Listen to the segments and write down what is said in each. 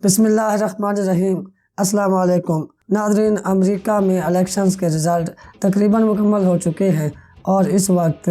बिस्मिल्लाहिर्रहमानिर्रहीम। अस्सलाम वालेकुम नाज़रीन। अमेरिका में इलेक्शंस के रिज़ल्ट तकरीबन मुकम्मल हो चुके हैं और इस वक्त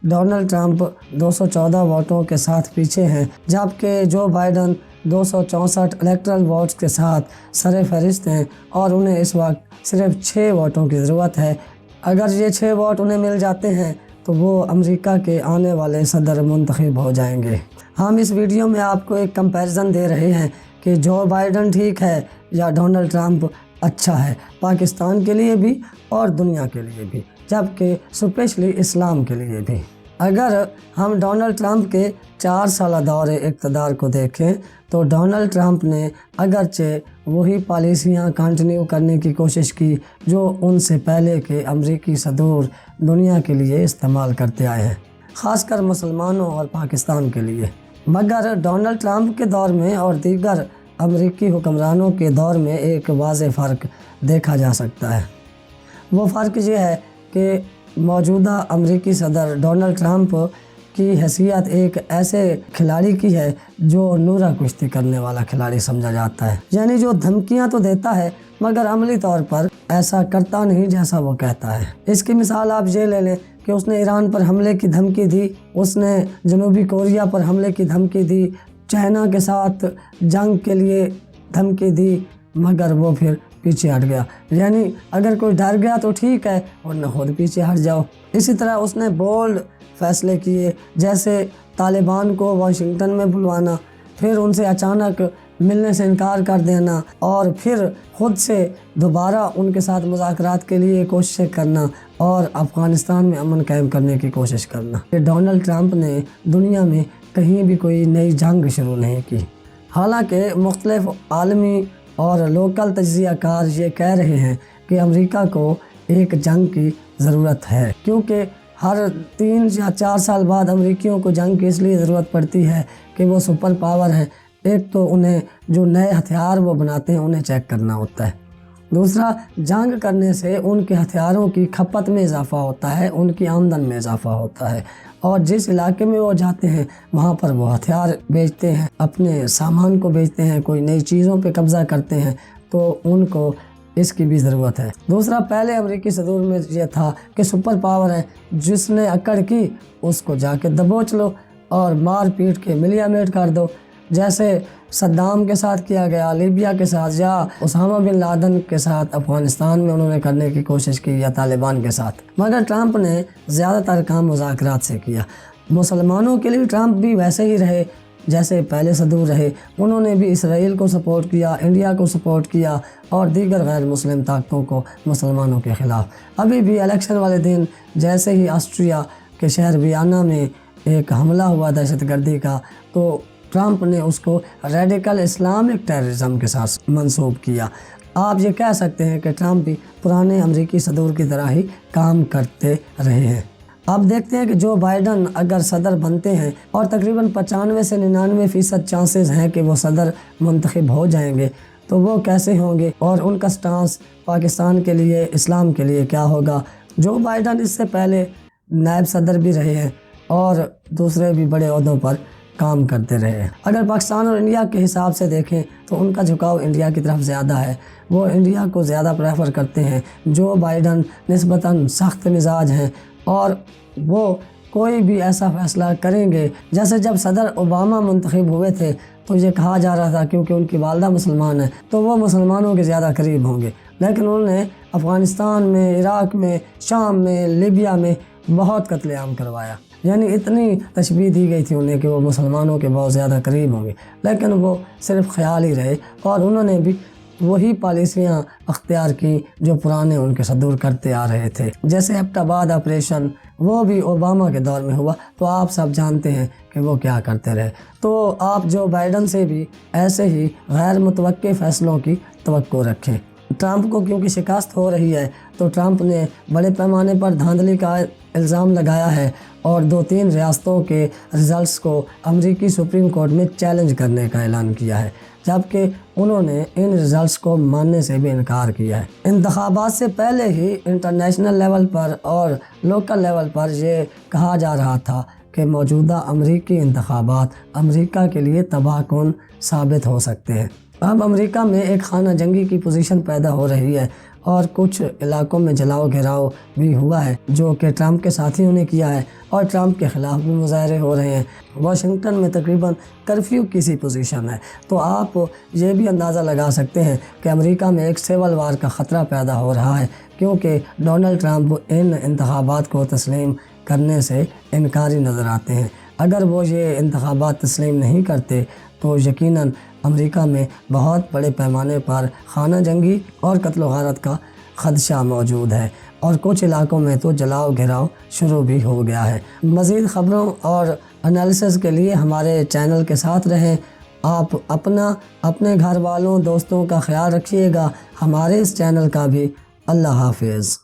डोनाल्ड ट्रंप 214 वोटों के साथ पीछे हैं, जबकि जो बाइडन 264 इलेक्टरल वोट्स के साथ सरफ़हरिस्त हैं और उन्हें इस वक्त सिर्फ 6 वोटों की ज़रूरत है। अगर ये 6 वोट उन्हें मिल जाते हैं तो वो अमेरिका के आने वाले सदर मुंतखब हो जाएंगे। हम इस वीडियो में आपको एक कंपैरिजन दे रहे हैं कि जो बाइडन ठीक है या डोनाल्ड ट्रंप अच्छा है, पाकिस्तान के लिए भी और दुनिया के लिए भी, जबकि स्पेशली इस्लाम के लिए भी। अगर हम डोनाल्ड ट्रंप के 4 साल दौरे इक़्तिदार को देखें तो डोनाल्ड ट्रंप ने अगरचे वही पॉलिसियाँ कंटिन्यू करने की कोशिश की जो उनसे पहले के अमरीकी सदूर दुनिया के लिए इस्तेमाल करते आए हैं, ख़ासकर मुसलमानों और पाकिस्तान के लिए। मगर डोनाल्ड ट्रंप के दौर में और दीगर अमरीकी हुक्मरानों के दौर में एक वाज़ेह फ़र्क देखा जा सकता है। वो फ़र्क ये है कि मौजूदा अमरीकी सदर डोनाल्ड ट्रंप की हैसियत एक ऐसे खिलाड़ी की है जो नूरा कुश्ती करने वाला खिलाड़ी समझा जाता है, यानी जो धमकियां तो देता है मगर अमली तौर पर ऐसा करता नहीं जैसा वो कहता है। इसकी मिसाल आप ये ले लें कि उसने ईरान पर हमले की धमकी दी, उसने जनूबी कोरिया पर हमले की धमकी दी, चाइना के साथ जंग के लिए धमकी दी, मगर वो फिर पीछे हट गया। यानी अगर कोई डर गया तो ठीक है, वरना खुद पीछे हट जाओ। इसी तरह उसने बोल्ड फैसले किए, जैसे तालिबान को वाशिंगटन में बुलवाना, फिर उनसे अचानक मिलने से इनकार कर देना और फिर खुद से दोबारा उनके साथ मुज़ाकरात के लिए कोशिशें करना और अफ़गानिस्तान में अमन कायम करने की कोशिश करना। ये डोनाल्ड ट्रंप ने दुनिया में कहीं भी कोई नई जंग शुरू नहीं की। हालांकि मुख्तलिफ आलमी और लोकल तज्ज़ियाकार ये कह रहे हैं कि अमेरिका को एक जंग की ज़रूरत है, क्योंकि हर 3 या 4 साल बाद अमेरिकियों को जंग की इसलिए ज़रूरत पड़ती है कि वो सुपर पावर है। एक तो उन्हें जो नए हथियार वो बनाते हैं उन्हें चेक करना होता है, दूसरा जंग करने से उनके हथियारों की खपत में इजाफ़ा होता है, उनकी आमदन में इजाफ़ा होता है और जिस इलाके में वो जाते हैं वहाँ पर वो हथियार बेचते हैं, अपने सामान को बेचते हैं, कोई नई चीज़ों पे कब्ज़ा करते हैं, तो उनको इसकी भी ज़रूरत है। दूसरा, पहले अमेरिकी सदूर में ये था कि सुपर पावर है, जिसने अकड़ की उसको जाके दबोच लो और मार पीट के मिलिया-मेट कर दो, जैसे सद्दाम के साथ किया गया, लीबिया के साथ, या उसामा बिन लादेन के साथ अफ़गानिस्तान में उन्होंने करने की कोशिश की, या तालिबान के साथ। मगर ट्रंप ने ज़्यादातर काम मुज़ाकरात से किया। मुसलमानों के लिए ट्रंप भी वैसे ही रहे जैसे पहले सदूर रहे। उन्होंने भी इसराइल को सपोर्ट किया, इंडिया को सपोर्ट किया और दीगर गैर मुस्लिम ताकतों को मुसलमानों के ख़िलाफ़। अभी भी इलेक्शन वाले दिन जैसे ही ऑस्ट्रिया के शहर वियना में एक हमला हुआ दहशतगर्दी का, तो ट्रंप ने उसको रेडिकल इस्लामिक टेररिज्म के साथ मंसूब किया। आप ये कह सकते हैं कि ट्रंप भी पुराने अमेरिकी सदूर की तरह ही काम करते रहे हैं। अब देखते हैं कि जो बाइडन अगर सदर बनते हैं और तकरीबन 95 से 99% चांसेस हैं कि वो सदर मुंतखब हो जाएंगे, तो वो कैसे होंगे और उनका स्टांस पाकिस्तान के लिए, इस्लाम के लिए क्या होगा। जो बाइडन इससे पहले नायब सदर भी रहे हैं और दूसरे भी बड़े ओहदों पर काम करते रहे हैं। अगर पाकिस्तान और इंडिया के हिसाब से देखें तो उनका झुकाव इंडिया की तरफ ज़्यादा है, वो इंडिया को ज़्यादा प्रेफर करते हैं। जो बाइडन निस्बतन सख्त मिजाज हैं और वो कोई भी ऐसा फ़ैसला करेंगे, जैसे जब सदर ओबामा मुंतखब हुए थे तो ये कहा जा रहा था क्योंकि उनकी वालदा मुसलमान है तो वो मुसलमानों के ज़्यादा करीब होंगे, लेकिन उन्होंने अफ़गानिस्तान में, इराक़ में, शाम में, लीबिया में बहुत कत्लेआम करवाया। यानी इतनी तशबीह दी गई थी उन्हें कि वो मुसलमानों के बहुत ज़्यादा करीब होंगे, लेकिन वो सिर्फ ख्याल ही रहे और उन्होंने भी वही पॉलिसियाँ अख्तियार की जो पुराने उनके सदूर करते आ रहे थे। जैसे एबटाबाद ऑपरेशन, वो भी ओबामा के दौर में हुआ, तो आप सब जानते हैं कि वो क्या करते रहे। तो आप जो बाइडन से भी ऐसे ही गैर मुतवक्के फ़ैसलों की तवक्को रखें। ट्रंप को क्योंकि शिकस्त हो रही है तो ट्रंप ने बड़े पैमाने पर धांधली का इल्ज़ाम लगाया है और 2-3 रियासतों के रिज़ल्ट्स को अमेरिकी सुप्रीम कोर्ट में चैलेंज करने का ऐलान किया है, जबकि उन्होंने इन रिज़ल्ट्स को मानने से भी इनकार किया है। इंतखाबात से पहले ही इंटरनेशनल लेवल पर और लोकल लेवल पर ये कहा जा रहा था कि मौजूदा अमेरिकी इंतखाबात अमेरिका के लिए तबाहकुन साबित हो सकते हैं। اب امریکہ میں ایک خانہ جنگی کی پوزیشن پیدا ہو رہی ہے اور کچھ علاقوں میں جلاؤ گھیراؤ بھی ہوا ہے جو کہ ٹرمپ کے ساتھیوں نے کیا ہے اور ٹرمپ کے خلاف بھی مظاہرے ہو رہے ہیں۔ واشنگٹن میں تقریباً کرفیو کی سی پوزیشن ہے، تو آپ یہ بھی اندازہ لگا سکتے ہیں کہ امریکہ میں ایک سول وار کا خطرہ پیدا ہو رہا ہے، کیونکہ ڈونلڈ ٹرمپ ان انتخابات کو تسلیم کرنے سے انکاری نظر آتے ہیں۔ اگر وہ یہ انتخابات تسلیم نہیں کرتے تو یقیناً امریکہ میں بہت بڑے پیمانے پر خانہ جنگی اور قتل و غارت کا خدشہ موجود ہے، اور کچھ علاقوں میں تو جلاؤ گھیراؤ شروع بھی ہو گیا ہے۔ مزید خبروں اور انالیسز کے لیے ہمارے چینل کے ساتھ رہیں۔ آپ اپنے گھر والوں دوستوں کا خیال رکھیے گا، ہمارے اس چینل کا بھی۔ اللہ حافظ۔